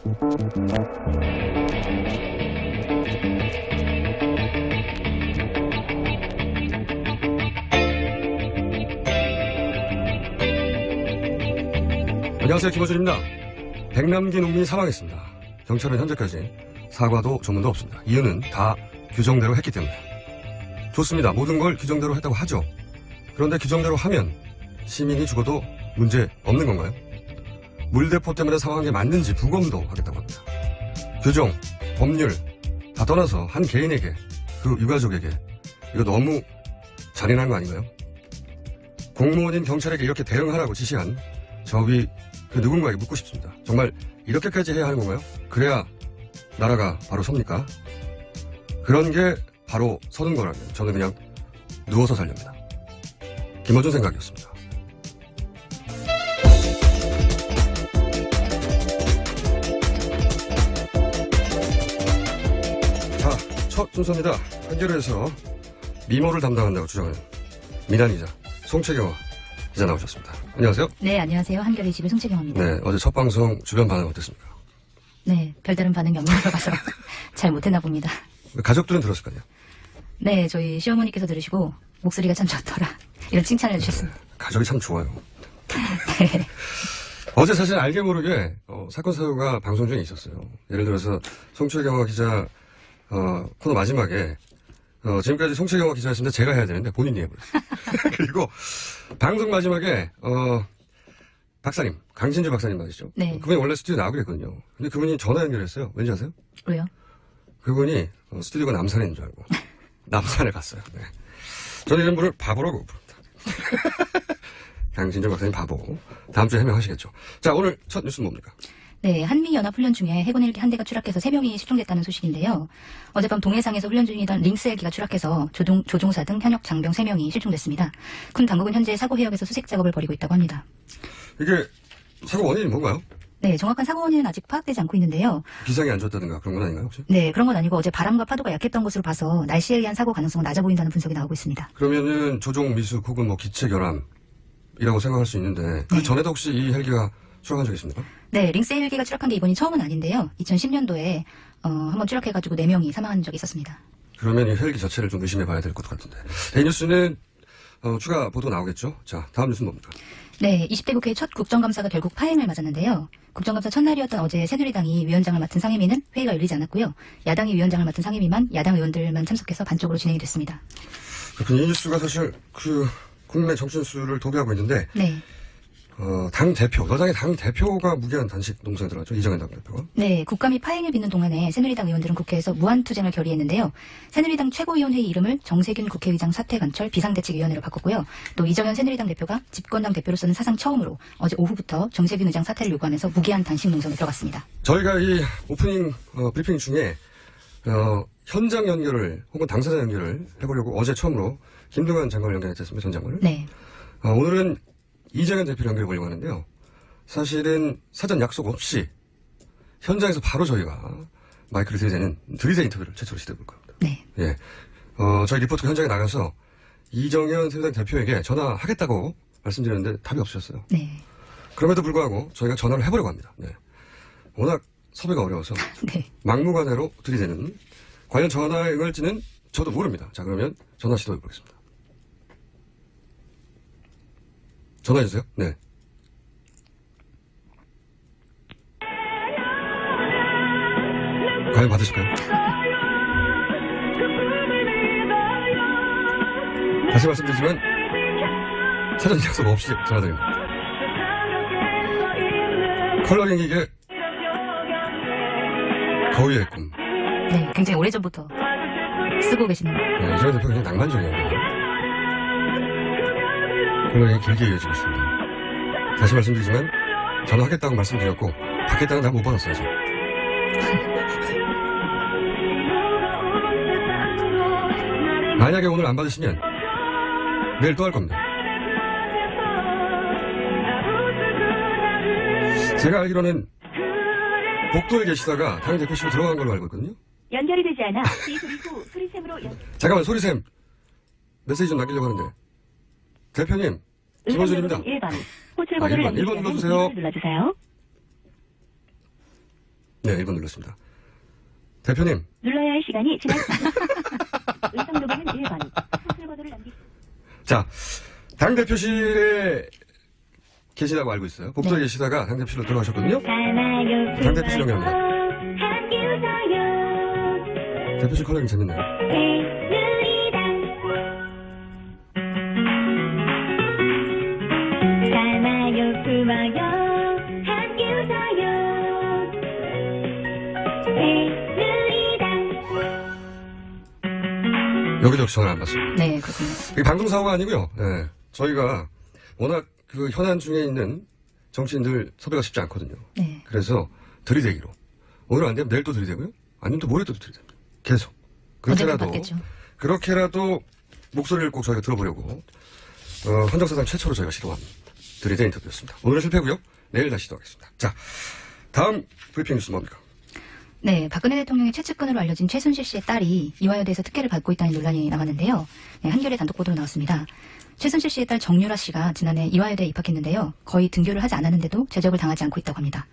안녕하세요. 김어준입니다. 백남기 농민이 사망했습니다. 경찰은 현재까지 사과도 조문도 없습니다. 이유는 다 규정대로 했기 때문에. 좋습니다. 모든 걸 규정대로 했다고 하죠. 그런데 규정대로 하면 시민이 죽어도 문제 없는 건가요? 물대포 때문에 사망한 게 맞는지 부검도 하겠다고 합니다. 규정, 법률 다 떠나서 한 개인에게, 그 유가족에게 이거 너무 잔인한 거 아닌가요? 공무원인 경찰에게 이렇게 대응하라고 지시한 저 위 그 누군가에게 묻고 싶습니다. 정말 이렇게까지 해야 하는 건가요? 그래야 나라가 바로 섭니까? 그런 게 바로 서는 거라면 저는 그냥 누워서 살렵니다. 김어준 생각이었습니다. 자, 첫 순서입니다. 한겨레에서 미모를 담당한다고 주장하는 민한 기자 송채경 기자 나오셨습니다. 안녕하세요. 네, 안녕하세요. 한겨레 21 송채경입니다. 네, 어제 첫 방송 주변 반응 어땠습니까? 네, 별다른 반응이 없는 걸 봐서 잘 못했나 봅니다. 가족들은 들었을 거 아니에요? 네, 저희 시어머니께서 들으시고 목소리가 참 좋더라 이런 칭찬을 해주셨습니다. 가족이 참 좋아요. 네. 어제 사실 알게 모르게 사건 사고가 방송 중에 있었어요. 예를 들어서 송채경화 기자 코너 마지막에 지금까지 송채경화 기자였습니다. 제가 해야 되는데 본인이 해버렸어요. 그리고 방송 마지막에 박사님, 강신주 박사님 맞으시죠? 네. 그분이 원래 스튜디오 나오기로 했거든요. 근데 그분이 전화 연결했어요. 왠지 아세요? 왜요? 그분이 스튜디오가 남산에 있는 줄 알고 남산에 갔어요. 네. 저는 이런 분을 바보라고 부릅니다. 강신주 박사님 바보. 다음 주에 해명하시겠죠. 자, 오늘 첫 뉴스는 뭡니까? 네, 한미연합훈련 중에 해군 헬기 한 대가 추락해서 3명이 실종됐다는 소식인데요. 어젯밤 동해상에서 훈련 중이던 링스 헬기가 추락해서 조종사 등 현역 장병 3명이 실종됐습니다. 군 당국은 현재 사고 해역에서 수색 작업을 벌이고 있다고 합니다. 이게 사고 원인이 뭔가요? 네, 정확한 사고 원인은 아직 파악되지 않고 있는데요. 기상이 안 좋았다든가 그런 건 아닌가요, 혹시? 네, 그런 건 아니고 어제 바람과 파도가 약했던 것으로 봐서 날씨에 의한 사고 가능성은 낮아 보인다는 분석이 나오고 있습니다. 그러면은 조종 미숙 혹은 뭐 기체 결함이라고 생각할 수 있는데 그 전에도 혹시 이 헬기가 추락한 적이 있습니까? 네, 링스 헬기가 추락한 게 이번이 처음은 아닌데요. 2010년도에 한번 추락해가지고 4명이 사망한 적이 있었습니다. 그러면 이 헬기 자체를 좀 의심해 봐야 될 것 같은데. 이 뉴스는 추가 보도 나오겠죠? 자, 다음 뉴스는 뭡니까? 네, 20대 국회 첫 국정감사가 결국 파행을 맞았는데요. 국정감사 첫날이었던 어제 새누리당이 위원장을 맡은 상임위는 회의가 열리지 않았고요. 야당이 위원장을 맡은 상임위만 야당 의원들만 참석해서 반쪽으로 진행이 됐습니다. 그렇군요. 이 뉴스가 사실 국내 정치뉴스를 도배하고 있는데 네. 당 대표, 여당의 당 대표가 무기한 단식 농성에 들어갔죠. 이정현 당 대표가. 네, 국감이 파행을 빚는 동안에 새누리당 의원들은 국회에서 무한투쟁을 결의했는데요. 새누리당 최고위원회의 이름을 정세균 국회의장 사퇴관철 비상대책위원회로 바꿨고요. 또 이정현 새누리당 대표가 집권당 대표로서는 사상 처음으로 어제 오후부터 정세균 의장 사퇴를 요구하면서 무기한 단식 농성에 들어갔습니다. 저희가 이 오프닝 브리핑 중에 현장 연결을 혹은 당사자 연결을 해보려고 어제 처음으로 김동완 장관을 연결했지 않습니까? 전 장관을. 네. 오늘은 이정현 대표를 연결해보려고 하는데요. 사실은 사전 약속 없이 현장에서 바로 저희가 마이크를 들이대 인터뷰를 최초로 시도해볼까 합니다. 네. 예. 저희 리포터가 현장에 나가서 이정현 새누리당 대표에게 전화하겠다고 말씀드렸는데 답이 없으셨어요. 네. 그럼에도 불구하고 저희가 전화를 해보려고 합니다. 네. 워낙 섭외가 어려워서 네. 막무가내로 들이대는 과연 전화에 응할지는 저도 모릅니다. 자, 그러면 전화 시도해보겠습니다. 전화해주세요. 네. 과연 받으실까요? 다시 말씀드리지만 사전 약속 없이 전화드립니다. 컬러링 이게 거위의 꿈. 네, 굉장히 오래전부터 쓰고 계시는. 네, 이정현 대표가 굉장히 낭만적이에요. 컬러링이 길게 이어지고 있습니다. 다시 말씀드리지만 전화하겠다고 말씀드렸고 받겠다는 날 못 받았어요. 저. 만약에 오늘 안 받으시면 내일 또 할 겁니다. 제가 알기로는 복도에 계시다가 당대표실로 들어간 걸로 알고 있거든요. 연결이 되지 않아 이 소리 후 소리샘으로 잠깐만, 소리샘 메시지 좀 남기려고 하는데. 대표님, 김원준입니다. 1번 호출번호를 1번 눌러주세요. 눌러주세요. 네, 1번 눌렀습니다. 대표님. 눌러야 할 시간이 지났습니다. 음성 녹음은 1번. 수술번호를 남기시오. 자, 당대표실에 계시다고 알고 있어요. 복도에 계시다가 당대표실로 들어가셨거든요. 당대표실 연결합니다. 대표실 컬러링 재밌네요. 여기저기 전화를 안 받습니다. 네, 그렇습니다. 이게 방송사고가 아니고요. 네, 저희가 워낙 그 현안 중에 있는 정치인들 섭외가 쉽지 않거든요. 네. 그래서 들이대기로. 오늘 안 되면 내일 또 들이대고요. 아니면 또 모레 또 들이대고요. 계속. 그렇게라도 목소리를 꼭 저희가 들어보려고 헌정사상 최초로 저희가 시도한 들이대 인터뷰였습니다. 오늘은 실패고요. 내일 다시 시도하겠습니다. 자, 다음 브리핑 뉴스 뭡니까? 네, 박근혜 대통령의 최측근으로 알려진 최순실 씨의 딸이 이화여대에서 특혜를 받고 있다는 논란이 나왔는데요. 네, 한겨레 단독 보도로 나왔습니다. 최순실 씨의 딸 정유라 씨가 지난해 이화여대에 입학했는데요. 거의 등교를 하지 않았는데도 제적을 당하지 않고 있다고 합니다.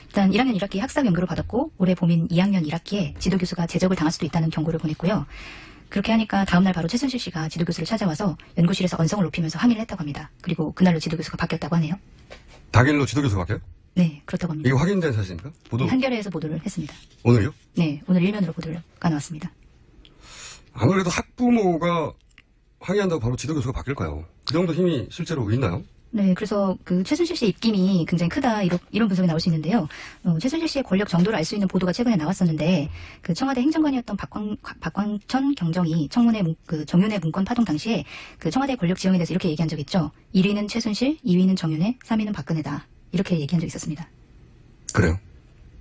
일단 1학년 1학기 학사 경고를 받았고 올해 봄인 2학년 1학기에 지도교수가 제적을 당할 수도 있다는 경고를 보냈고요. 그렇게 하니까 다음날 바로 최순실 씨가 지도교수를 찾아와서 연구실에서 언성을 높이면서 항의를 했다고 합니다. 그리고 그날로 지도교수가 바뀌었다고 하네요. 당일로 지도교수가 바뀌어요? 네, 그렇다고 합니다. 이거 확인된 사실입니까? 보도? 네, 한겨레에서 보도를 했습니다. 오늘요? 네, 오늘 일면으로 보도가 나왔습니다. 아무래도 학부모가 항의한다고 바로 지도교수가 바뀔까요? 그 정도 힘이 실제로 있나요? 네, 그래서 그 최순실 씨의 입김이 굉장히 크다 이런 분석이 나올 수 있는데요. 최순실 씨의 권력 정도를 알 수 있는 보도가 최근에 나왔었는데 그 청와대 행정관이었던 박광천 경정이 청문회 그 정윤회 문건 파동 당시에 그 청와대 권력 지형에 대해서 이렇게 얘기한 적이 있죠. 1위는 최순실, 2위는 정윤회, 3위는 박근혜다. 이렇게 얘기한 적이 있었습니다. 그래요?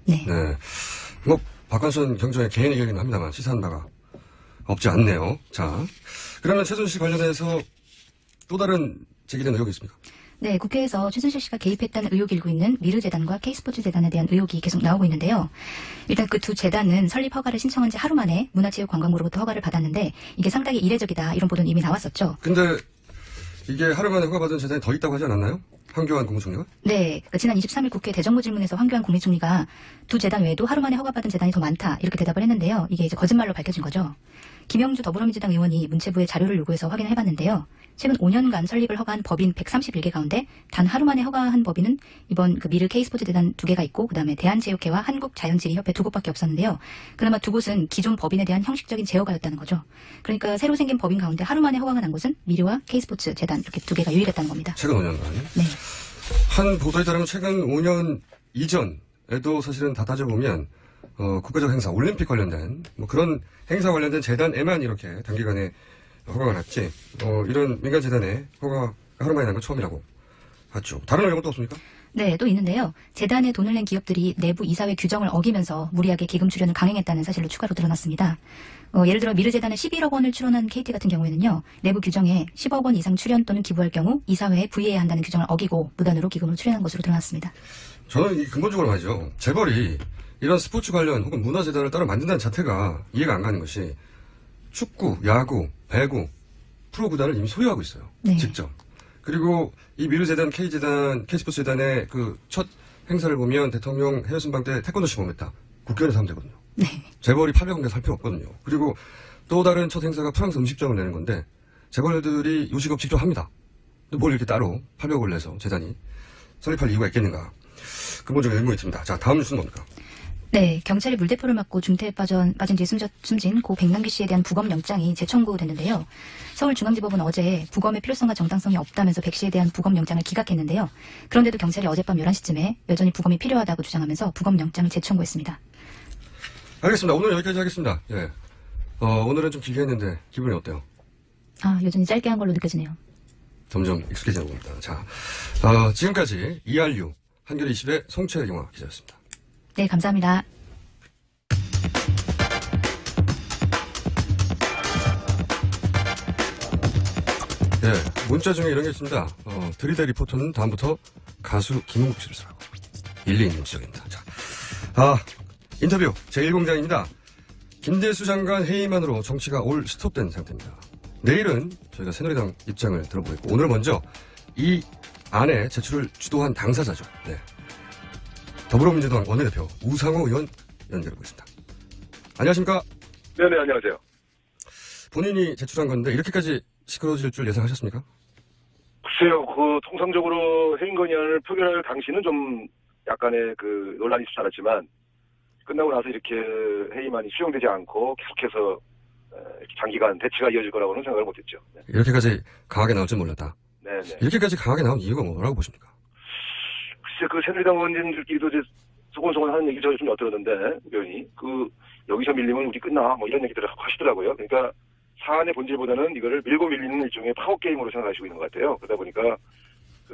네. 네. 뭐 박광천 경정의 개인 의견이긴 합니다만 시사한 바가 없지 않네요. 자, 그러면 최순실 관련해서 또 다른 제기된 의혹이 있습니까? 네, 국회에서 최순실 씨가 개입했다는 의혹이 일고 있는 미르재단과 K스포츠재단에 대한 의혹이 계속 나오고 있는데요. 일단 그 두 재단은 설립 허가를 신청한 지 하루 만에 문화체육관광부로부터 허가를 받았는데 이게 상당히 이례적이다 이런 보도는 이미 나왔었죠. 근데 이게 하루 만에 허가받은 재단이 더 있다고 하지 않았나요? 황교안 국무총리가? 네, 그러니까 지난 23일 국회 대정부 질문에서 황교안 국무총리가 두 재단 외에도 하루 만에 허가받은 재단이 더 많다 이렇게 대답을 했는데요. 이게 이제 거짓말로 밝혀진 거죠. 김영주 더불어민주당 의원이 문체부에 자료를 요구해서 확인을 해봤는데요. 최근 5년간 설립을 허가한 법인 131개 가운데 단 하루 만에 허가한 법인은 이번 그 미르 K스포츠재단 2개가 있고 그다음에 대한체육회와 한국자연지리협회 2곳밖에 없었는데요. 그나마 두 곳은 기존 법인에 대한 형식적인 제허가였다는 거죠. 그러니까 새로 생긴 법인 가운데 하루 만에 허가가 난 곳은 미르와 K스포츠재단 이렇게 2개가 유일했다는 겁니다. 최근 5년간? 네. 한 보도에 따르면 최근 5년 이전에도 사실은 다 따져보면 국가적 행사, 올림픽 관련된 뭐 그런 행사 관련된 재단에만 이렇게 단기간에 허가가 났지 이런 민간 재단에 허가가 하루 만에 난 건 처음이라고 하죠. 다른 의혹은 또 없습니까? 네, 또 있는데요. 재단에 돈을 낸 기업들이 내부 이사회 규정을 어기면서 무리하게 기금 출연을 강행했다는 사실로 추가로 드러났습니다. 예를 들어 미르재단에 11억 원을 출연한 KT 같은 경우에는요. 내부 규정에 10억 원 이상 출연 또는 기부할 경우 이사회에 부의해야 한다는 규정을 어기고 무단으로 기금을 출연한 것으로 드러났습니다. 저는 근본적으로 말이죠. 재벌이 이런 스포츠 관련 혹은 문화재단을 따로 만든다는 자체가 이해가 안 가는 것이 축구, 야구, 배구, 프로구단을 이미 소유하고 있어요. 네. 직접. 그리고 이 미르재단, K재단, K스포츠재단의 그 첫 행사를 보면 대통령 해외순방 때 태권도 시범했다. 국회의원에서 하면 되거든요. 네. 재벌이 800억 내서 할 필요 없거든요. 그리고 또 다른 첫 행사가 프랑스 음식점을 내는 건데 재벌들이 요식업 직접 합니다. 근데 뭘 이렇게 따로 800억을 내서 재단이 설립할 이유가 있겠는가. 근본적인 의문이 듭니다. 자, 다음 뉴스는 뭡니까? 네, 경찰이 물대포를 맞고 중태에 빠진 뒤에 숨진 고 백남기 씨에 대한 부검영장이 재청구됐는데요. 서울중앙지법은 어제 부검의 필요성과 정당성이 없다면서 백 씨에 대한 부검영장을 기각했는데요. 그런데도 경찰이 어젯밤 11시쯤에 여전히 부검이 필요하다고 주장하면서 부검영장을 재청구했습니다. 알겠습니다. 오늘 여기까지 하겠습니다. 예. 오늘은 좀 길게 했는데 기분이 어때요? 여전히 짧게 한 걸로 느껴지네요. 점점 익숙해지는 겁니다. 자, 지금까지 ERU 한겨레 20의 송채영화 기자였습니다. 네, 감사합니다. 예, 문자 중에 이런 게 있습니다. 들이대 리포터는 다음부터 가수 김은국 씨를 쓰라고. 일리 있는 지적입니다. 자, 인터뷰 제1공장입니다. 김대수 장관 회의만으로 정치가 올 스톱된 상태입니다. 내일은 저희가 새누리당 입장을 들어보겠고, 오늘 먼저 이 안에 제출을 주도한 당사자죠. 네. 더불어민주당 원내대표 우상호 의원 연결하고 있습니다. 안녕하십니까? 네네, 안녕하세요. 본인이 제출한 건데 이렇게까지 시끄러워질 줄 예상하셨습니까? 글쎄요, 통상적으로 해임건의안을 표결할 당시는 좀 약간의 논란이 있을 줄 알았지만, 끝나고 나서 이렇게 해임안이 수용되지 않고 계속해서 이렇게 장기간 대치가 이어질 거라고는 생각을 못했죠. 네. 이렇게까지 강하게 나올 줄 몰랐다. 네네. 이렇게까지 강하게 나온 이유가 뭐라고 보십니까? 글쎄, 새누리당 의원님들끼리도 이제 소곤소곤 하는 얘기 저도 좀 엿들었는데, 의원이. 여기서 밀리면 우리 끝나, 뭐 이런 얘기들을 하시더라고요. 그러니까 사안의 본질보다는 이거를 밀고 밀리는 일종의 파워게임으로 생각하시고 있는 것 같아요. 그러다 보니까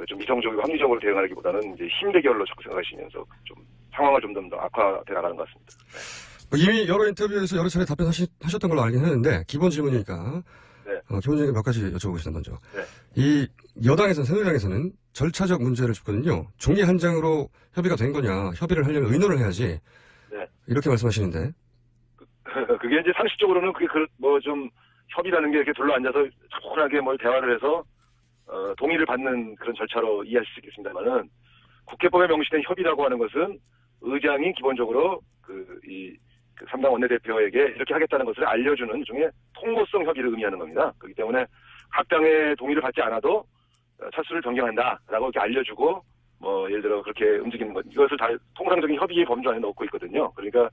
좀 이성적이고 합리적으로 대응하기보다는 이제 힘 대결로 자꾸 생각하시면서 좀 상황을 좀 더 악화돼 나가는 것 같습니다. 네. 이미 여러 인터뷰에서 여러 차례 답변하셨던 걸로 알긴 했는데 기본 질문이니까 네. 기본 질문 몇 가지 여쭤보겠습니다. 먼저. 네. 이 여당에서는 새누리당에서는 절차적 문제를 줬거든요. 종이 한 장으로 협의가 된 거냐. 협의를 하려면 의논을 해야지. 네. 이렇게 말씀하시는데. 그게 이제 상식적으로는 그게 좀 협의라는 게 이렇게 둘러앉아서 차분하게 대화를 해서 동의를 받는 그런 절차로 이해하실 수 있겠습니다만은 국회법에 명시된 협의라고 하는 것은 의장이 기본적으로 그 3당 원내대표에게 이렇게 하겠다는 것을 알려주는 일종의 통보성 협의를 의미하는 겁니다. 그렇기 때문에 각 당의 동의를 받지 않아도 차수를 변경한다라고 이렇게 알려주고 예를 들어 그렇게 움직이는 것 이것을 다 통상적인 협의의 범주 안에 넣고 있거든요. 그러니까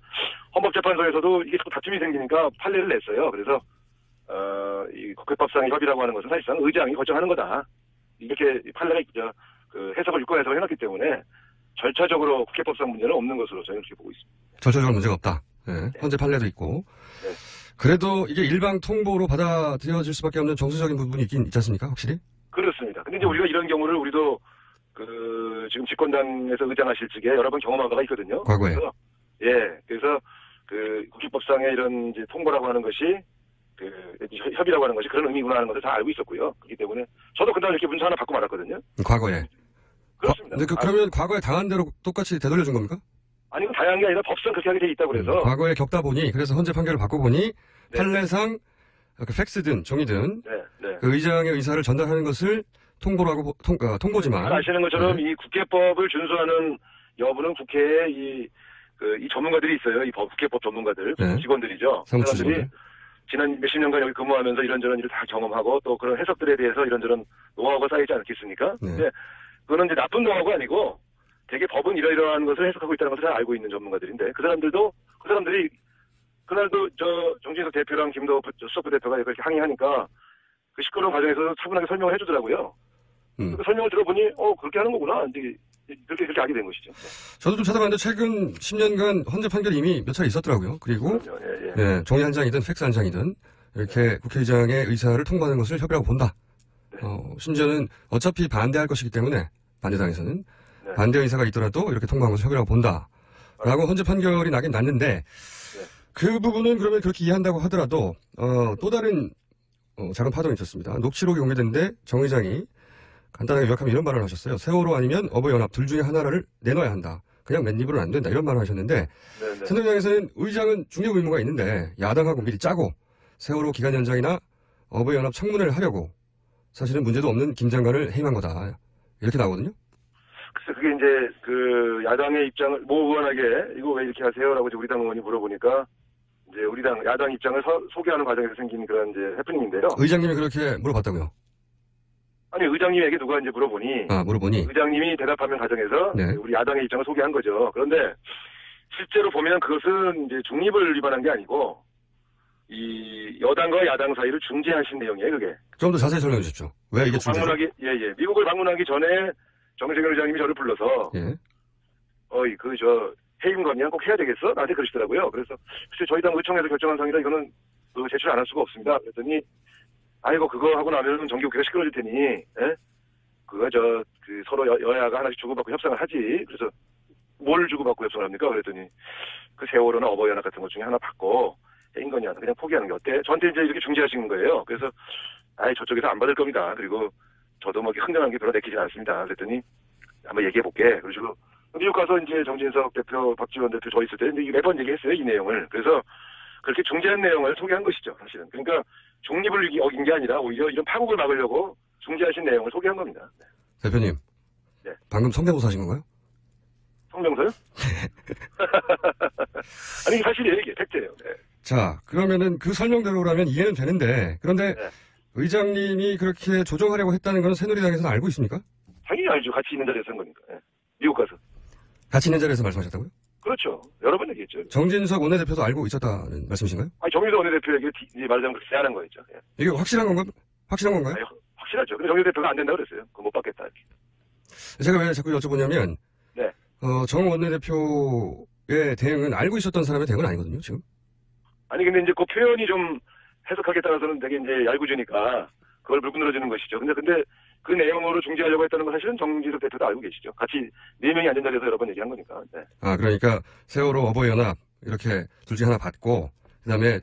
헌법재판소에서도 이게 자꾸 다툼이 생기니까 판례를 냈어요. 그래서 이 국회법상의 협의라고 하는 것은 사실상 의장이 결정하는 거다. 이렇게 판례가 해석을 유권해석을 해놨기 때문에 절차적으로 국회법상 문제는 없는 것으로 저는 그렇게 보고 있습니다. 절차적으로 문제가 없다. 네. 네. 현재 판례도 있고. 네. 그래도 이게 일방 통보로 받아들여질 수밖에 없는 정서적인 부분이 있지 않습니까? 확실히? 그렇습니다. 근데 이제 우리가 이런 경우를 우리도 지금 집권당에서 의장하실 적에 여러 번 경험한 바가 있거든요. 과거에. 그래서 국회법상의 이런 이제 통보라고 하는 것이 협의라고 하는 것이 그런 의미구나 하는 것을 다 알고 있었고요. 그렇기 때문에 저도 그날 이렇게 문서 하나 받고 말았거든요. 과거에. 그렇습니다. 근데 그러면 과거에 당한 대로 똑같이 되돌려준 겁니까? 아니, 다양한 게 아니라 법상 그렇게 하게 돼 있다고 그래서. 과거에 겪다 보니, 그래서 현재 판결을 받고 보니, 네. 판례상, 팩스든, 종이든, 네. 그 의장의 의사를 전달하는 것을 통보라고, 통보지만. 잘 아시는 것처럼 이 국회법을 준수하는 여부는 국회에 이 전문가들이 있어요. 국회법 전문가들, 네. 직원들이죠. 사무처 사람들이 직원들. 지난 몇십 년간 여기 근무하면서 이런저런 일을 다 경험하고 또 그런 해석들에 대해서 이런저런 노하우가 쌓이지 않겠습니까? 네. 근데 그거는 이제 나쁜 노하우가 아니고 되게 법은 이러이러한 것을 해석하고 있다는 것을 잘 알고 있는 전문가들인데 그 사람들이 그날도 정진석 대표랑 김도 수석부 대표가 그렇게 항의하니까 그 시끄러운 과정에서 차분하게 설명을 해주더라고요. 그 설명을 들어보니 그렇게 하는 거구나. 이제 그렇게 알게 된 것이죠. 네. 저도 좀 찾아봤는데 최근 10년간 헌재 판결이 이미 몇 차례 있었더라고요. 그리고 예. 종이 한 장이든 팩스 한 장이든 이렇게 국회의장의 의사를 통보하는 것을 협의라고 본다. 네. 심지어는 어차피 반대할 것이기 때문에 반대당에서는 네. 반대 의사가 있더라도 이렇게 통보하는 것을 협의라고 본다라고 헌재 판결이 나긴 났는데 그 부분은 그러면 그렇게 이해한다고 하더라도 또 다른 작은 파동이 있었습니다. 녹취록이 공개됐는데 정 의장이 간단하게 요약하면 이런 말을 하셨어요. 세월호 아니면 어버이연합 둘 중에 하나를 내놔야 한다. 그냥 맨입으로는 안 된다. 이런 말을 하셨는데 새누리당에서는 의장은 중요한 의무가 있는데 야당하고 미리 짜고 세월호 기간 연장이나 어버이연합 청문회를 하려고 사실은 문제도 없는 김 장관을 해임한 거다. 이렇게 나오거든요. 글쎄 그게 이제 야당의 입장을 의원에게 이거 왜 이렇게 하세요라고 우리 당 의원이 물어보니까 이제 우리 당 야당 입장을 소개하는 과정에서 생긴 그런 이제 해프닝인데요. 의장님이 그렇게 물어봤다고요? 아니 의장님에게 누가 이제 물어보니 의장님이 대답하는 과정에서 네. 우리 야당의 입장을 소개한 거죠. 그런데 실제로 보면 그것은 이제 중립을 위반한 게 아니고 이 여당과 야당 사이를 중재하신 내용이에요. 그게. 좀 더 자세히 설명해 주십시오. 왜 이게 중재죠? 미국을 방문하기 전에 정세균 의장님이 저를 불러서 해임 건의안 꼭 해야 되겠어? 나한테 그러시더라고요. 그래서 글쎄 저희 당 의총에서 결정한 상이라 이거는 제출 안 할 수가 없습니다. 그랬더니 아이고 그거 하고 나면 정기국회가 시끄러질 테니 그거 서로 여야가 하나씩 주고받고 협상을 하지. 그래서 뭘 주고받고 협상을 합니까? 그랬더니 그 세월호나 어버이연합 같은 것 중에 하나 받고 해임 건의안 그냥 포기하는 게 어때? 저한테 이제 이렇게 중재하시는 거예요. 그래서 저쪽에서 안 받을 겁니다. 그리고 저도 흥정한 게 별로 내키지 않습니다. 그랬더니 한번 얘기해 볼게. 그러시고 미국 가서 이제 정진석 대표, 박지원 대표 저 있을 때 매번 얘기했어요. 이 내용을. 그래서 그렇게 중재한 내용을 소개한 것이죠. 사실은. 그러니까 중립을 어긴 게 아니라 오히려 이런 파국을 막으려고 중재하신 내용을 소개한 겁니다. 네. 대표님. 네. 방금 성대모사 하신 건가요? 성명서요? 아니 사실이에요 이게 팩트예요. 네. 자, 그러면은 그 설명대로라면 이해는 되는데, 그런데 네. 의장님이 그렇게 조정하려고 했다는 건 새누리당에서는 알고 있습니까? 당연히 알죠. 같이 있는 자리에서 한 거니까. 네. 미국 가서. 같이 있는 자리에서 말씀하셨다고요? 그렇죠. 여러 번 얘기했죠. 정진석 원내대표도 알고 있었다는 말씀이신가요? 아니 정유서 원내대표에게 이제 말하자면 그렇게 제안한 거였죠. 예. 이게 확실한 건가요? 확실한 건가요? 아니, 확실하죠. 근데 정유서 대표가 안 된다고 그랬어요. 그거 못 받겠다. 이렇게. 제가 왜 자꾸 여쭤보냐면, 네. 정 원내대표의 대응은 알고 있었던 사람의 대응은 아니거든요, 지금. 아니 근데 이제 그 표현이 좀 해석하기에 따라서는 되게 이제 얄궂으니까 그걸 물고 늘어지는 것이죠. 근데 그 내용으로 중재하려고 했다는 건 사실은 정진석 대표도 알고 계시죠. 같이 4명이 앉은 자리에서 여러 번 얘기한 거니까. 네. 아, 그러니까 세월호 어버이연합 이렇게 둘 중에 하나 받고 그다음에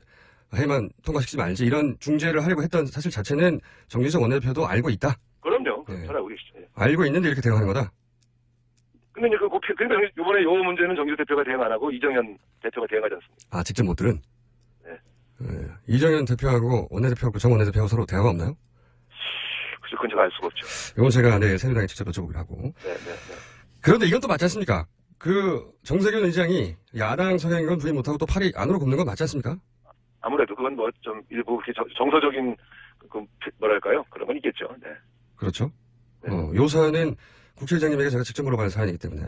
해만 통과시키지 말지 이런 중재를 하려고 했던 사실 자체는 정진석 원내대표도 알고 있다. 그럼요. 네. 잘 알고 계시죠. 예. 알고 있는데 이렇게 대응하는 거다. 근데 이제 근데 이번에 요 문제는 정진석 대표가 대응 안 하고 이정현 대표가 대응하지 않습니다. 아, 직접 못 들은? 네. 이정현 대표하고 원내대표하고 정 원내대표하고 서로 대화가 없나요? 그래서 그건 제가 알 수가 없죠. 이건 제가 새누리당에 직접 여쭤보기로 하고. 네. 그런데 이건 또 맞지 않습니까? 그 정세균 의장이 야당 성향인 건 부인 못하고 또 팔이 안으로 굽는 건 맞지 않습니까? 아무래도 그건 뭐 좀 일부 정서적인 뭐랄까요? 그런 건 있겠죠. 네. 그렇죠. 네. 요사는 국회의장님에게 제가 직접 물어봐야 사안이기 때문에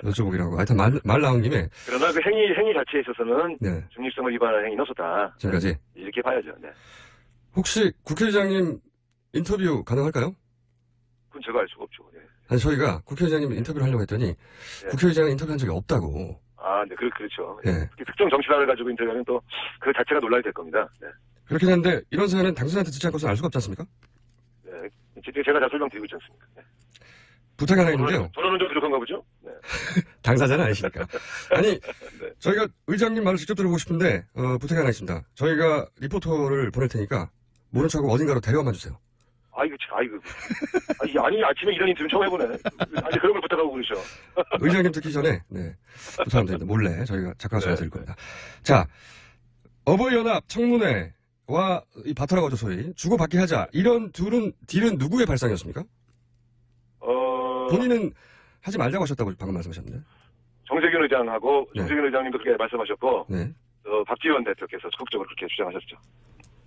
여쭤보기로 하고. 하여튼 말 나온 김에. 그러나 그 행위 자체에 있어서는 네. 중립성을 위반하는 행위는 없었다. 지금까지. 이렇게 봐야죠. 네. 혹시 국회의장님 인터뷰 가능할까요? 그건 제가 알 수가 없죠. 네. 아니, 저희가 국회의장님 인터뷰를 하려고 했더니 네. 국회의장은 인터뷰한 적이 없다고. 아, 네, 그렇죠. 네. 특정 정치단을 가지고 인터뷰하면 또 그 자체가 논란이 될 겁니다. 네. 그렇긴 한데 이런 사안은 당선인한테 듣지 않고서는 알 수가 없지 않습니까? 네. 지금 제가 다 설명드리고 있지 않습니까? 네. 부탁이 하나 있는데요. 전화는 좀 부족한가 보죠? 네. 당사자는 아니시니까. 아니, 네. 저희가 의장님 말을 직접 들어보고 싶은데 부탁이 하나 있습니다. 저희가 리포터를 보낼 테니까 모른 척하고 어딘가로 데려와만 주세요. 아이고. 아니, 아침에 이런 인터뷰 처음 해보네. 아니, 그런 걸 부탁하고 그러셔. 의장님 듣기 전에, 부탁하면 됩니다. 몰래 저희가 작가가 전화 드릴 겁니다. 자, 어버이연합 청문회와 이 바타라고 하죠, 소위. 주고받기 하자. 이런 딜은 누구의 발상이었습니까? 본인은 하지 말자고 하셨다고 방금 말씀하셨는데. 정세균 의장하고, 네. 정세균 의장님도 그렇게 말씀하셨고, 네. 박지원 대표께서 적극적으로 그렇게 주장하셨죠.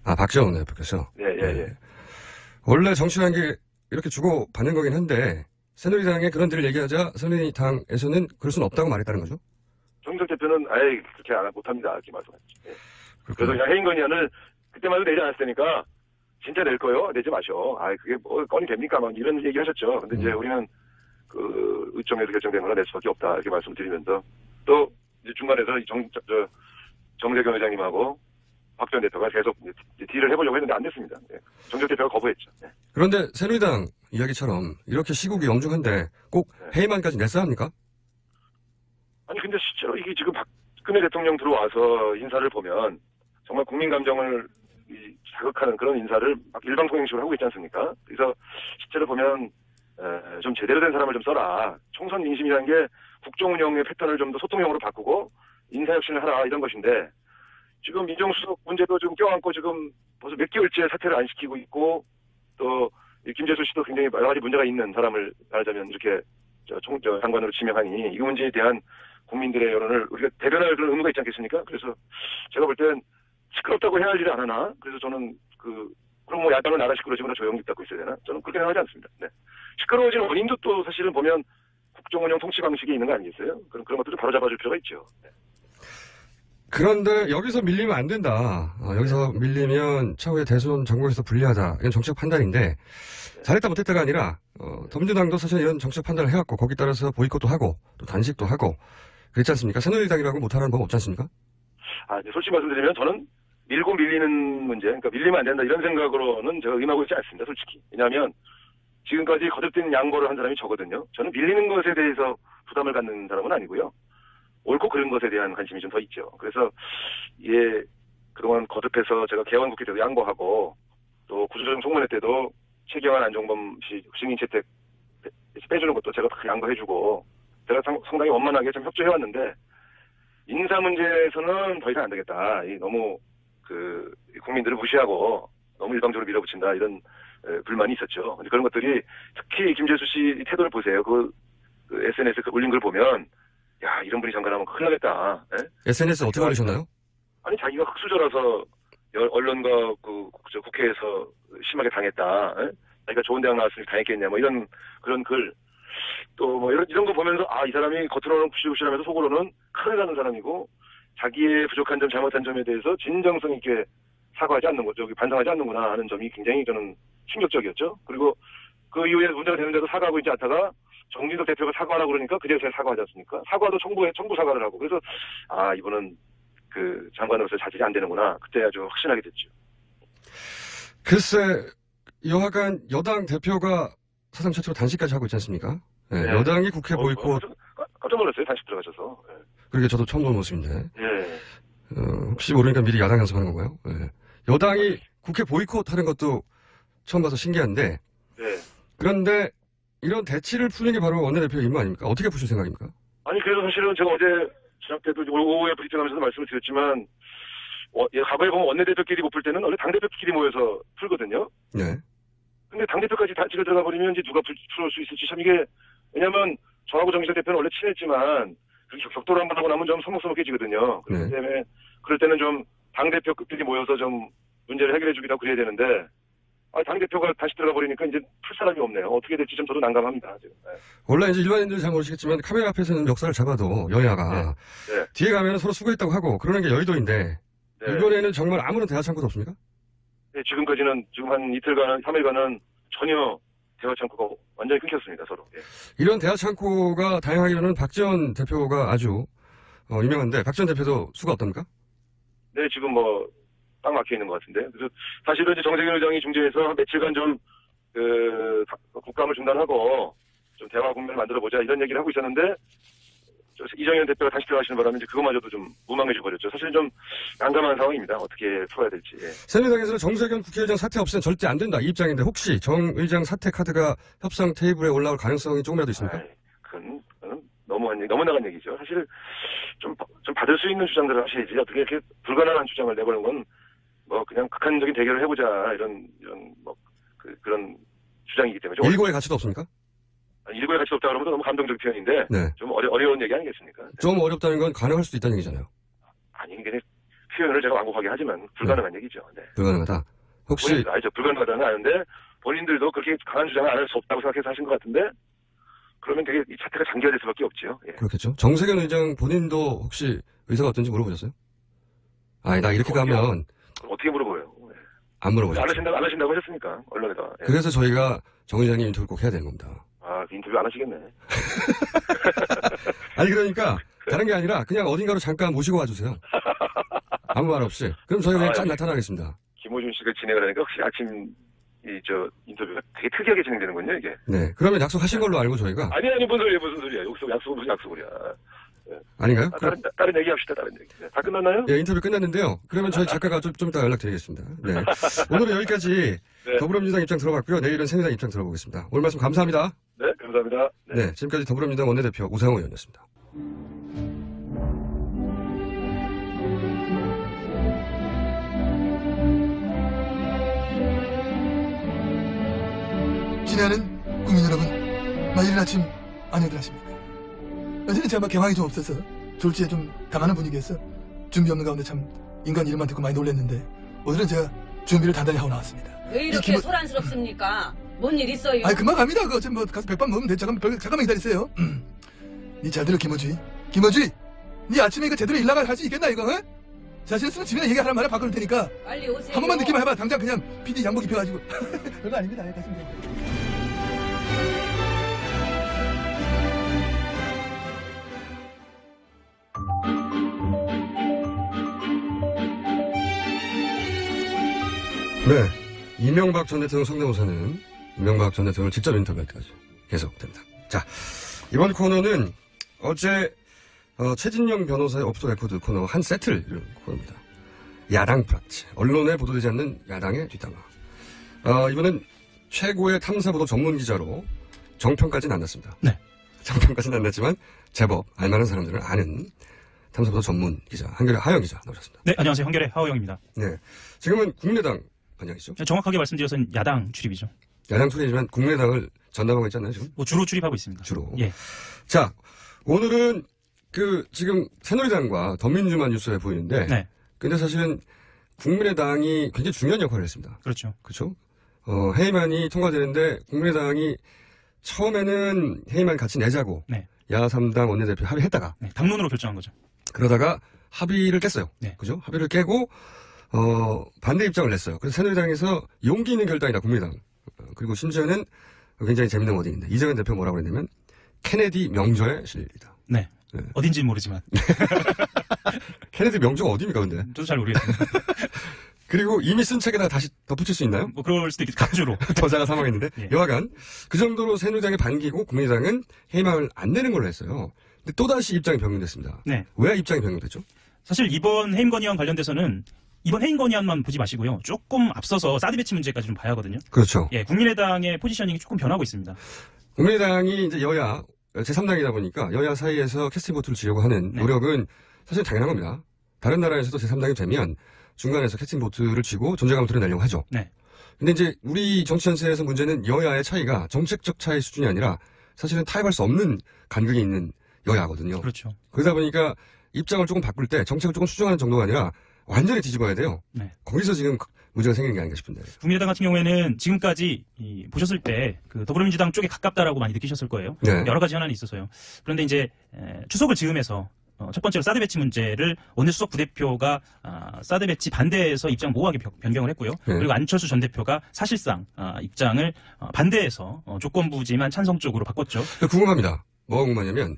아, 박지원 대표께서. 예. 원래 정치라는 게 이렇게 주고받는 거긴 한데, 새누리당에 그런 딜을 얘기하자 새누리당에서는 그럴 수는 없다고 말했다는 거죠? 정진석 대표는 아예 그렇게 못합니다. 이렇게 말씀하셨죠. 예. 그래서 그냥 해임건의안을 그때만 해도 내지 않았을 테니까 진짜 낼 거요? 내지 마셔. 그게 뭐 건이 됩니까? 막 이런 얘기 하셨죠. 근데 이제 우리는 그 의총에서 결정된 거라 낼 수밖에 없다. 이렇게 말씀드리면서 또 이제 중간에서 정세균 의장님하고 박지원 대표가 계속 딜을 해보려고 했는데 안 됐습니다. 예. 정세균 대표가 거부했죠. 예. 그런데 새누리당 이야기처럼 이렇게 시국이 엄중한데 꼭 해임안까지 냈어야 합니까? 아니 근데 실제로 이게 지금 박근혜 대통령 들어와서 인사를 보면 정말 국민 감정을 자극하는 그런 인사를 막 일방통행식으로 하고 있지 않습니까? 그래서 실제로 보면 좀 제대로 된 사람을 좀 써라. 총선 민심이라는 게 국정 운영의 패턴을 좀 더 소통형으로 바꾸고 인사혁신을 하라 이런 것인데 지금 민정수석 문제도 좀 껴안고 지금 벌써 몇 개월째 사퇴를 안 시키고 있고 또 김재수 씨도 굉장히 여러 가지 문제가 있는 사람을 말하자면 이렇게 장관으로 지명하니 이 문제에 대한 국민들의 여론을 우리가 대변할 그런 의무가 있지 않겠습니까? 그래서 제가 볼 땐 시끄럽다고 해야 할 일이 안 하나? 그래서 저는 그럼 뭐 야당을 나라 시끄러지거나 조용히 닦고 있어야 되나? 저는 그렇게 생각하지 않습니다. 네. 시끄러워진 원인도 또 사실은 보면 국정 운영 통치 방식이 있는 거 아니겠어요? 그런 것들을 바로잡아줄 필요가 있죠. 네. 그런데 여기서 밀리면 안 된다. 여기서 밀리면 차후에 대선 전국에서 불리하다. 이건 정치적 판단인데 잘했다 못했다가 아니라 더민주당도 사실 이런 정치적 판단을 해왔고 거기 따라서 보이콧도 하고 또 단식도 하고 그렇지 않습니까? 새누리당이라고 못하는 법 없지 않습니까? 이제 솔직히 말씀드리면 저는 밀고 밀리는 문제, 그러니까 밀리면 안 된다 이런 생각으로는 제가 임하고 있지 않습니다. 솔직히. 왜냐하면 지금까지 거듭된 양보를 한 사람이 저거든요. 저는 밀리는 것에 대해서 부담을 갖는 사람은 아니고요. 옳고 그른 것에 대한 관심이 좀 더 있죠. 그래서 그동안 거듭해서 제가 개헌국회 때도 양보하고 또 구조조정 청문회 때도 최경환 안종범 씨 승인 채택 빼주는 것도 제가 다 양보해주고 제가 상당히 원만하게 좀 협조해왔는데 인사 문제에서는 더 이상 안 되겠다. 너무 국민들을 무시하고 너무 일방적으로 밀어붙인다 이런 불만이 있었죠. 그런 것들이 특히 김재수 씨 태도를 보세요. 그 SNS에 올린 걸 보면 야 이런 분이 장관하면 큰일 나겠다. 예? SNS 어떻게 올리셨나요? 아니 자기가 흑수저라서 언론과 국회에서 심하게 당했다. 예? 자기가 좋은 대학 나왔으니 당했겠냐 뭐 이런 그런 글 또 뭐 이런 거 보면서 아 이 사람이 겉으로는 푸실푸실하면서 속으로는 칼을 가는 사람이고 자기의 부족한 점 잘못한 점에 대해서 진정성 있게 사과하지 않는 거죠. 반성하지 않는구나 하는 점이 굉장히 저는 충격적이었죠. 그리고 그 이후에 문제가 되는데도 사과하고 있지 않다가 정진석 대표가 사과하라고 그러니까 그제야 사과하지 않습니까? 사과도 청부 사과를 하고 그래서 아 이분은 그 장관으로서 자질이 안 되는구나. 그때 아주 확신하게 됐죠. 글쎄 여하간 여당 대표가 사상 최초로 단식까지 하고 있지 않습니까? 네, 네. 여당이 국회 보이콧. 깜짝 놀랐어요. 단식 들어가셔서. 네. 그러게 저도 처음 본 모습인데. 네. 혹시 모르니까 미리 야당 연습하는 건가요? 네. 여당이 국회 보이콧하는 것도 처음 봐서 신기한데. 네. 그런데 이런 대치를 푸는 게 바로 원내대표 임무 아닙니까? 어떻게 푸실 생각입니까? 아니 그래서 사실은 제가 어제 저녁 때도 오후에 브리핑하면서도 말씀을 드렸지만 과거에 보면 원내대표끼리 못 풀 때는 원래 당대표끼리 모여서 풀거든요. 네. 근데 당대표까지 단식을 들어가 버리면 이제 누가 풀 수 있을지 참 이게 왜냐면 저하고 정진석 대표는 원래 친했지만 격돌을 한번 하고 나면 좀 서먹서먹해지거든요. 그렇기 때문에 그럴 때는 좀 당대표끼리 모여서 좀 문제를 해결해 주기도 하고 그래야 되는데 당대표가 다시 들어가 버리니까 이제 풀 사람이 없네요. 어떻게 될지 좀 저도 난감합니다. 지금. 네. 원래 이제 일반인들은 잘 모르시겠지만 카메라 앞에서는 멱살을 잡아도 여야가 네. 뒤에 가면 서로 수고했다고 하고 그러는 게 여의도인데 네. 이번에는 정말 아무런 대화 창구도 없습니까? 네, 지금까지는 지금 한 이틀간, 3일간은 전혀 대화 창구가 완전히 끊겼습니다, 서로. 예. 이런 대화 창구가 다양하기로는 박지원 대표가 아주 유명한데 박지원 대표도 수가 없답니까? 네, 지금 딱 막혀 있는 것 같은데. 그래서 사실은 이제 정세균 의장이 중재해서 며칠간 좀 국감을 중단하고 좀 대화 국면을 만들어 보자 이런 얘기를 하고 있었는데 이정현 대표가 다시 들어가시는 바람에 이제 그것마저도 좀 무망해져 버렸죠. 사실 좀 난감한 상황입니다. 어떻게 풀어야 될지. 예. 새누리당에서는 정세균 국회의장 사퇴 없이는 절대 안 된다 이 입장인데 혹시 정 의장 사퇴 카드가 협상 테이블에 올라올 가능성이 조금이라도 있습니까? 그건 너무 나간 얘기죠. 사실 좀 받을 수 있는 주장들을 하셔야지 어떻게 이렇게 불가능한 주장을 내보는 건 그냥 극한적인 대결을 해보자 이런 그런 주장이기 때문에 일고의 가치도 없습니까? 일고의 가치도 없다 그러면 너무 감동적 표현인데 네. 좀 어려운 얘기 아니겠습니까? 좀 어렵다는 건 가능할 수도 있다는 얘기잖아요. 아니 이게 표현을 제가 완곡하게 하지만 불가능한 얘기죠. 네. 불가능하다. 혹시 불가능하다는 아는데 본인들도 그렇게 강한 주장을 안 할 수 없다고 생각해서 하신 것 같은데 그러면 되게 이 사태가 장기화될 수밖에 없죠. 예. 그렇겠죠. 정세균 의장 본인도 혹시 의사가 어떤지 물어보셨어요? 나 이렇게 가면 어떻게 물어보요? 예. 안 물어보셨죠. 안 하신다고 하셨으니까 언론에다. 예. 그래서 저희가 정 의장님 인터뷰 꼭 해야 되는 겁니다. 그 인터뷰 안 하시겠네. 아니 그러니까 다른 게 아니라 그냥 어딘가로 잠깐 모시고 와주세요. 아무 말 없이. 그럼 저희가 그냥 쫙 나타나겠습니다. 김호준 씨가 진행을 하니까 혹시 아침 인터뷰가 되게 특이하게 진행되는군요 이게. 네. 그러면 약속하신 걸로 알고 저희가. 아니 무슨 소리야. 약속은 무슨 약속이야. 네. 아닌가요? 다른 얘기 합시다. 다른 얘기. 네. 다 끝났나요? 네, 인터뷰 끝났는데요. 그러면 저희 작가가 좀 이따 연락드리겠습니다. 네. 오늘은 여기까지 네. 더불어민주당 입장 들어봤고요. 내일은 새누리당 입장 들어보겠습니다. 오늘 말씀 감사합니다. 네, 감사합니다. 네, 지금까지 더불어민주당 원내대표 우상호 의원이었습니다. 친애하는 국민 여러분, 이른 아침 안녕들 하십니까? 어제는 제가 개방이 좀 없어서 졸지에 좀 당하는 분위기에서 준비 없는 가운데 참 인간 이름만 듣고 많이 놀랐는데 오늘은 제가 준비를 단단히 하고 나왔습니다. 왜 이렇게 소란스럽습니까? 뭔 일 있어요? 금방 갑니다. 그거 어차피 가서 백반 먹으면 돼. 잠깐만 기다리세요. 니 잘 들어 김어주이. 니 아침에 이거 제대로 일 나갈 수 있겠나 이거? 응? 자신 있으면 집에 얘기하란 말에 바꿀 테니까 빨리 오세요. 한 번만 느끼만 해봐. 당장 그냥 PD 양복 입혀가지고. 별거 아닙니다. 가시면 돼요. 네. 이명박 전 대통령 성대모사는 이명박 전 대통령을 직접 인터뷰할 때까지 계속됩니다. 자, 이번 코너는 어제 최진영 변호사의 오프더 레코드 코너 한 세트를 이룬 코너입니다. 야당 프락치. 언론에 보도되지 않는 야당의 뒷담화. 이번엔 최고의 탐사보도 전문 기자로 정평까지는 안 났습니다. 네. 정평까지는 안 났지만 제법 알만한 사람들은 아는 탐사보도 전문 기자 한겨레 하영 기자 나오셨습니다. 네, 안녕하세요. 한겨레 하호영입니다. 네. 지금은 국민의당 반장이시죠? 정확하게 말씀드려서는 야당 출입이죠. 야당 출입이지만 국민의당을 전담하고 있잖아요, 지금. 뭐 주로 출입하고 있습니다. 주로. 예. 자, 오늘은 지금 새누리당과 더민주만 뉴스에 보이는데. 네. 근데 사실은 국민의당이 굉장히 중요한 역할을 했습니다. 그렇죠. 그렇죠? 해임안이 통과되는데 국민의당이 처음에는 해임안 같이 내자고. 네. 야3당 원내대표 합의했다가. 네. 당론으로 결정한 거죠. 그러다가 합의를 깼어요. 네. 그죠? 합의를 깨고, 반대 입장을 냈어요. 그래서 새누리당에서 용기 있는 결단이다, 국민의당. 그리고 심지어는 굉장히 재밌는 워딩인데, 이정현 대표 뭐라고 했냐면, 케네디 명저의 실리다. 네. 네. 어딘지는 모르지만. 케네디 명저가 어디입니까, 근데? 저도 잘 모르겠습니다. 그리고 이미 쓴 책에다 다시 덧붙일 수 있나요? 뭐 그럴 수도 있겠죠. 강조로. 저자가 사망했는데. 예. 여하간, 그 정도로 새누리당이 반기고 국민의당은 해임안을 안 내는 걸로 했어요. 근데 또다시 입장이 변경됐습니다. 네. 왜 입장이 변경됐죠? 사실 이번 해임 건의안 관련돼서는 이번 해임 건의안만 보지 마시고요. 조금 앞서서 사드 배치 문제까지 좀 봐야 하거든요. 그렇죠. 예, 국민의당의 포지셔닝이 조금 변하고 있습니다. 국민의당이 이제 여야, 제3당이다 보니까 여야 사이에서 캐스팅 보트를 지려고 하는 네. 노력은 사실 당연한 겁니다. 다른 나라에서도 제3당이 되면 중간에서 캐스팅 보트를 쥐고 존재감을 드러내려고 하죠. 네. 근데 이제 우리 정치 전세에서 문제는 여야의 차이가 정책적 차이 수준이 아니라 사실은 타협할 수 없는 간극이 있는 여야거든요. 그렇죠. 그러다 보니까 입장을 조금 바꿀 때 정책을 조금 수정하는 정도가 아니라 완전히 뒤집어야 돼요. 네. 거기서 지금 문제가 생기는 게 아닌가 싶은데. 국민의당 같은 경우에는 지금까지 보셨을 때 그 더불어민주당 쪽에 가깝다라고 많이 느끼셨을 거예요. 네. 여러 가지 현안이 있어서요. 그런데 이제 추석을 즈음해서 첫 번째로 사드 배치 문제를 원내수석 부대표가 사드 배치 반대해서 입장 모호하게 변경을 했고요. 네. 그리고 안철수 전 대표가 사실상 입장을 반대해서 조건부지만 찬성 쪽으로 바꿨죠. 궁금합니다. 뭐가 궁금하냐면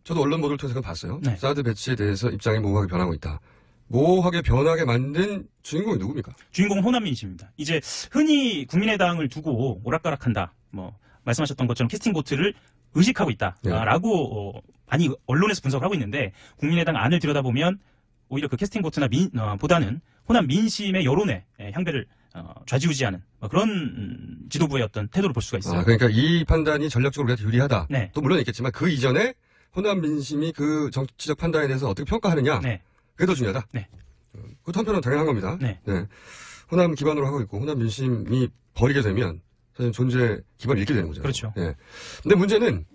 저도 언론 보도를 통해서 봤어요. 네. 사드 배치에 대해서 입장이 모호하게 변하고 있다. 모호하게 변하게 만든 주인공이 누굽니까? 주인공은 호남민 씨입니다. 이제 흔히 국민의당을 두고 오락가락한다. 뭐 말씀하셨던 것처럼 캐스팅 보트를 의식하고 있다라고 많이 언론에서 분석을 하고 있는데 국민의당 안을 들여다보면 오히려 그 캐스팅 보트나 보다는 호남 민심의 여론에 향배를 좌지우지하는 그런 지도부의 어떤 태도를 볼 수가 있어요. 그러니까 이 판단이 전략적으로 우리한테 유리하다. 네. 또 물론 있겠지만 그 이전에 호남 민심이 그 정치적 판단에 대해서 어떻게 평가하느냐. 네. 그게 더 중요하다. 네. 그것도 한편으로는 당연한 겁니다. 네. 호남 기반으로 하고 있고 호남 민심이 버리게 되면 사실 존재 기반을 잃게 되는 거죠. 그렇죠. 예. 근데 문제는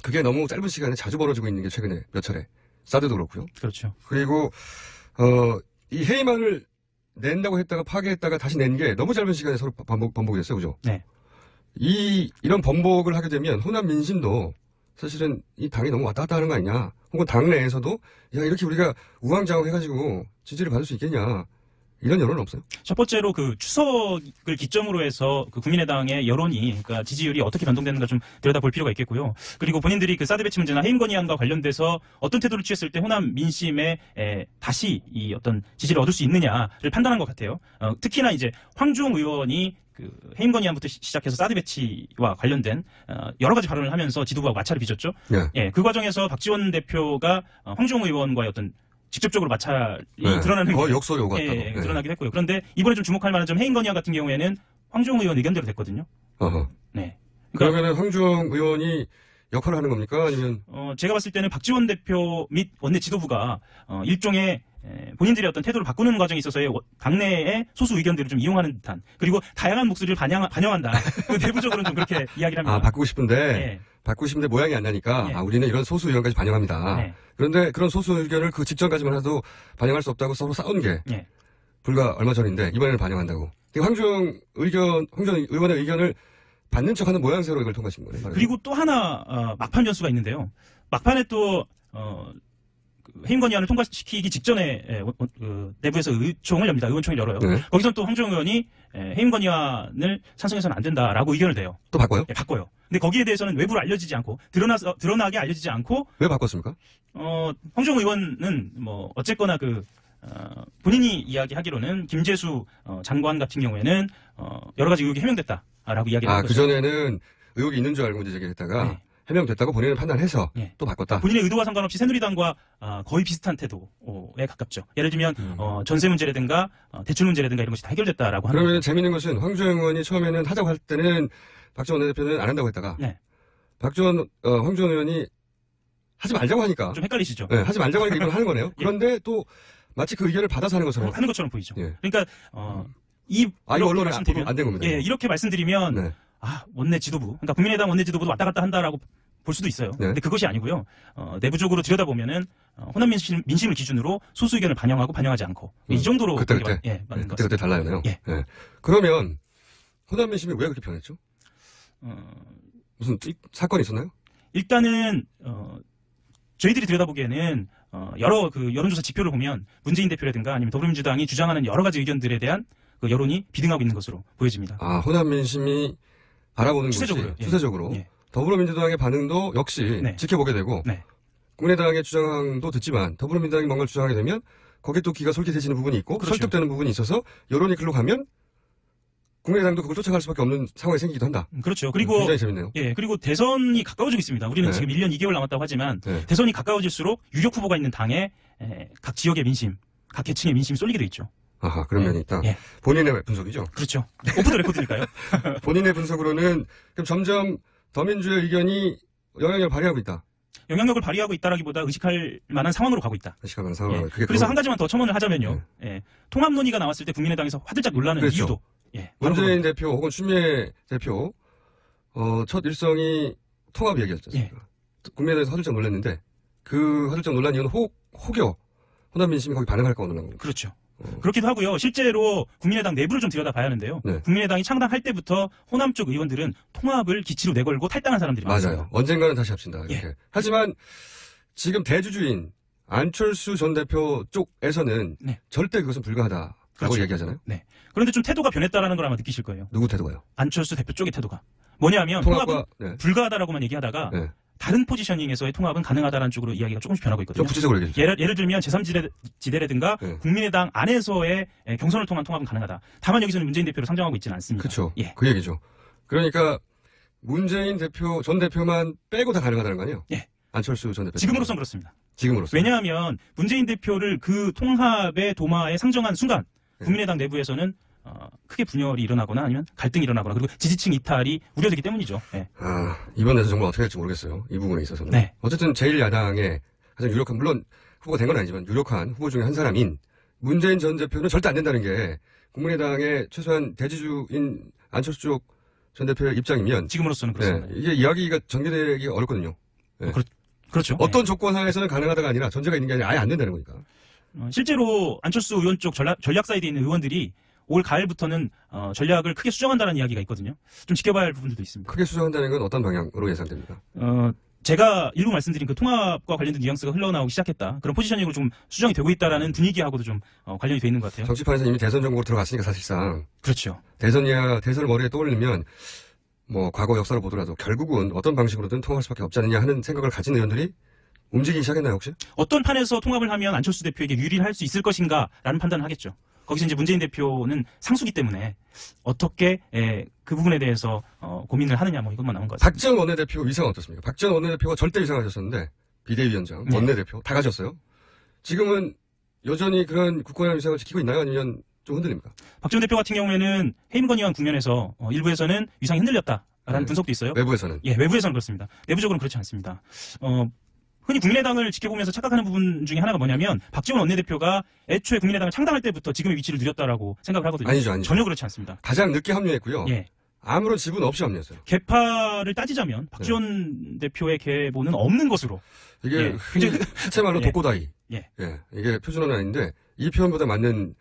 그게 너무 짧은 시간에 자주 벌어지고 있는 게 최근에 몇 차례. 사드도 그렇고요. 그렇죠. 그리고 이 해임안을 낸다고 했다가 파기했다가 다시 낸 게 너무 짧은 시간에 서로 번복이 됐어요. 그죠? 네. 이런 번복을 하게 되면 호남 민심도 사실은 이 당이 너무 왔다 갔다 하는 거 아니냐. 혹은 당 내에서도 야 이렇게 우리가 우왕좌왕 해가지고 지지를 받을 수 있겠냐. 이런 여론은 없어요? 첫 번째로 그 추석을 기점으로 해서 그 국민의당의 여론이, 그러니까 지지율이 어떻게 변동되는가 좀 들여다볼 필요가 있겠고요. 그리고 본인들이 그 사드 배치 문제나 해임 건의안과 관련돼서 어떤 태도를 취했을 때 호남 민심에 다시 이 어떤 지지를 얻을 수 있느냐를 판단한 것 같아요. 특히나 이제 황주홍 의원이 그 해임 건의안부터 시작해서 사드 배치와 관련된 여러 가지 발언을 하면서 지도부와 마찰을 빚었죠. 네. 예, 그 과정에서 박지원 대표가 황주홍 의원과의 어떤 직접적으로 마찰이 드러나는 거의 역설이 오갔다고. 예, 드러나기도 했고요. 그런데 이번에 좀 주목할 만한 점 해임 건의안 같은 경우에는 황주홍 의원 의견대로 됐거든요. 어허. 네. 그러면은 황주홍 의원이 역할을 하는 겁니까? 아니면 제가 봤을 때는 박지원 대표 및 원내 지도부가 일종의 본인들의 어떤 태도를 바꾸는 과정에 있어서의 당내의 소수 의견들을 좀 이용하는 듯한, 그리고 다양한 목소리를 반영한다. 그 내부적으로는 좀 그렇게 이야기를 합니다. 바꾸고 싶은데 예. 바꾸고 싶은데 모양이 안 나니까 예. 우리는 이런 소수 의견까지 반영합니다. 네. 그런데 그런 소수 의견을 그 직전까지만 해도 반영할 수 없다고 서로 싸운 게 예. 불과 얼마 전인데 이번에는 반영한다고. 황주홍 의원의 의견을 받는 척하는 모양새로 이걸 통과신 거네요. 그리고 또 하나 막판 변수가 있는데요. 막판에 또 해임 건의안을 통과시키기 직전에 내부에서 의총을 엽니다. 의원총을 열어요. 네. 거기서 또 황주홍 의원이 해임 건의안을 찬성해서는 안 된다라고 의견을 내요. 또 바꿔요? 예, 바꿔요. 근데 거기에 대해서는 외부로 알려지지 않고 드러나게 알려지지 않고 왜 바꿨습니까? 황주홍 의원은 뭐 어쨌거나 본인이 이야기하기로는 김재수 장관 같은 경우에는 여러 가지 의혹이 해명됐다라고 이야기를 한 그 거죠. 전에는 의혹이 있는 줄 알고 문제 제기했다가 네. 해명됐다고 본인은 판단해서 네. 또 바꿨다. 본인의 의도와 상관없이 새누리당과 거의 비슷한 태도에 가깝죠. 예를 들면 전세 문제라든가 대출 문제라든가 이런 것이 다 해결됐다라고 하는. 그러면 재밌는 것은 황주홍 의원이 처음에는 하자고 할 때는 박지원 원내대표는 안 한다고 했다가 네. 황주홍 의원이 하지 말자고 하니까 좀 헷갈리시죠? 네, 하지 말자고 하니까 이걸 하는 거네요. 그런데 또 마치 그 의견을 받아서 하는 것처럼 하는 것처럼 보이죠. 예. 그러니까 이거 언론에 말씀드리면 안 된 겁니다. 예, 이렇게 말씀드리면 네. 원내 지도부, 그러니까 국민의당 원내 지도부도 왔다 갔다 한다라고 볼 수도 있어요. 네. 근데 그것이 아니고요. 내부적으로 들여다보면은 호남 민심을 기준으로 소수 의견을 반영하고 반영하지 않고 이 정도로 그때 예, 맞는 것 그때 같습니다. 달라요. 예. 예. 그러면 호남 민심이 왜 그렇게 변했죠? 무슨 사건이 있었나요? 일단은 저희들이 들여다보기에는 여러 그 여론조사 지표를 보면 문재인 대표라든가 아니면 더불어민주당이 주장하는 여러 가지 의견들에 대한 그 여론이 비등하고 있는 것으로 보여집니다. 호남 민심이 바라보는 추세적으로요. 곳이 추세적으로 예. 더불어민주당의 반응도 역시 네. 지켜보게 되고 네. 국민의당의 주장도 듣지만 더불어민주당이 뭔가를 주장하게 되면 거기에 또 귀가 솔깃해지는 부분이 있고 그렇죠. 설득되는 부분이 있어서 여론이 글로 가면 국민의당도 그걸 쫓아갈 수밖에 없는 상황이 생기기도 한다. 그렇죠. 그리고 굉장히 재밌네요. 예, 그리고 대선이 가까워지고 있습니다. 우리는 네. 지금 1년 2개월 남았다고 하지만 네. 대선이 가까워질수록 유력 후보가 있는 당에 각 지역의 민심, 각 계층의 민심이 쏠리게 돼 있죠. 아하, 그런 면이 있다. 예. 본인의 분석이죠. 그렇죠. 오프 더 레코드니까요. 본인의 분석으로는 그럼 점점 더민주의 의견이 영향력을 발휘하고 있다. 영향력을 발휘하고 있다라기보다 의식할 만한 상황으로 가고 있다. 시간만 상황. 예. 그래서 한 가지만 더 첨언을 하자면요. 예. 통합 논의가 나왔을 때 국민의당에서 화들짝 놀라는 그렇죠. 이유도 예. 바로 문재인 대표 혹은 추미애 대표 첫 일성이 통합 얘기였죠. 예. 국민의당에서 화들짝 놀랐는데 그 화들짝 놀란 이유는 혹여 호남 민심이 거기 반응할까 놀란 겁니다. 그렇죠. 그렇기도 하고요. 실제로 국민의당 내부를 좀 들여다봐야 하는데요. 네. 국민의당이 창당할 때부터 호남 쪽 의원들은 통합을 기치로 내걸고 탈당한 사람들이 많아요. 맞아요. 언젠가는 다시 합시다. 이렇게. 예. 하지만 지금 대주주인 안철수 전 대표 쪽에서는 네. 절대 그것은 불가하다라고 그렇죠. 얘기하잖아요. 네. 그런데 좀 태도가 변했다라는 걸 아마 느끼실 거예요. 누구 태도가요? 안철수 대표 쪽의 태도가. 뭐냐면 통합은 네. 불가하다라고만 얘기하다가 네. 다른 포지셔닝에서의 통합은 가능하다는 쪽으로 이야기가 조금씩 변하고 있거든요. 좀 구체적으로 얘기해 주세요. 예를 들면 제3지대라든가 네. 국민의당 안에서의 경선을 통한 통합은 가능하다. 다만 여기서는 문재인 대표를 상정하고 있지는 않습니다. 그렇죠. 예. 그 얘기죠. 그러니까 문재인 대표 전 대표만 빼고 다 가능하다는 거 아니에요? 예. 안철수 전 대표. 지금으로선 그렇습니다. 지금으로서. 왜냐하면 문재인 대표를 그 통합의 도마에 상정한 순간 네. 국민의당 내부에서는 크게 분열이 일어나거나 아니면 갈등이 일어나거나 그리고 지지층 이탈이 우려되기 때문이죠. 예. 이번에서 정말 어떻게 될지 모르겠어요. 이 부분에 있어서는. 네. 어쨌든 제1야당의 가장 유력한, 물론 후보가 된 건 아니지만 유력한 후보 중에 한 사람인 문재인 전 대표는 절대 안 된다는 게 국민의당의 최소한 대지주인 안철수 쪽 전 대표의 입장이면 지금으로서는 그렇습니다. 이게 이야기가 전개되기 어렵거든요. 네. 그렇죠. 어떤 조건 하에서는 가능하다가 아니라 전제가 있는 게 아니라 아예 안 된다는 거니까. 실제로 안철수 의원 쪽 전략 사이드에 있는 의원들이 올 가을부터는 전략을 크게 수정한다는 이야기가 있거든요. 좀 지켜봐야 할 부분들도 있습니다. 크게 수정한다는 건 어떤 방향으로 예상됩니까? 제가 일부 말씀드린 그 통합과 관련된 뉘앙스가 흘러나오기 시작했다. 그런 포지셔닝으로 좀 수정이 되고 있다라는 분위기하고도 좀 관련이 돼 있는 것 같아요. 정치판에서 이미 대선 정국으로 들어갔으니까 사실상 그렇죠. 대선을 머리에 떠올리면 뭐 과거 역사를 보더라도 결국은 어떤 방식으로든 통할 수밖에 없지 않느냐 하는 생각을 가진 의원들이 움직이기 시작했나요 혹시? 어떤 판에서 통합을 하면 안철수 대표에게 유리를 할 수 있을 것인가라는 판단을 하겠죠. 거기서 이제 문재인 대표는 상수기 때문에 어떻게 그 부분에 대해서 고민을 하느냐 뭐 이것만 나온 것 같습니다. 박지원 원내대표 위상 어떻습니까? 박지원 원내대표가 절대 위상하셨었는데 비대위원장, 네. 원내대표 다 가셨어요. 지금은 여전히 그런 굳건한 위상을 지키고 있나요? 아니면 좀 흔들립니까? 박지원 대표 같은 경우에는 해임 건의안 국면에서 일부에서는 위상이 흔들렸다라는 네. 분석도 있어요. 외부에서는. 예, 외부에서는 그렇습니다. 내부적으로는 그렇지 않습니다. 흔히 국민의당을 지켜보면서 착각하는 부분 중에 하나가 뭐냐면 박지원 원내대표가 애초에 국민의당을 창당할 때부터 지금의 위치를 누렸다라고 생각을 하거든요. 아니죠. 전혀 그렇지 않습니다. 가장 늦게 합류했고요. 예. 아무런 지분 없이 합류했어요. 개파를 따지자면 박지원 대표의 계보는 없는 것으로. 이게 예, 굉장히 시체말로 예. 독고다이. 예. 이게 표준어는 아닌데 이 표현보다 맞는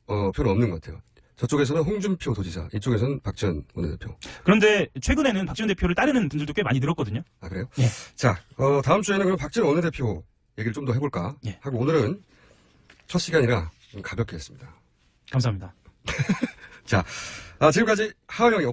표현은 없는 것 같아요. 저쪽에서는 홍준표 도지사, 이쪽에서는 박지원 원내대표. 그런데 최근에는 박지원 대표를 따르는 분들도 꽤 많이 늘었거든요. 아, 그래요? 예. 자, 다음 주에는 그럼 박지원 원내대표 얘기를 좀 더 해볼까 예. 하고 오늘은 첫 시간이라 좀 가볍게 했습니다. 감사합니다. 자, 지금까지 하하영이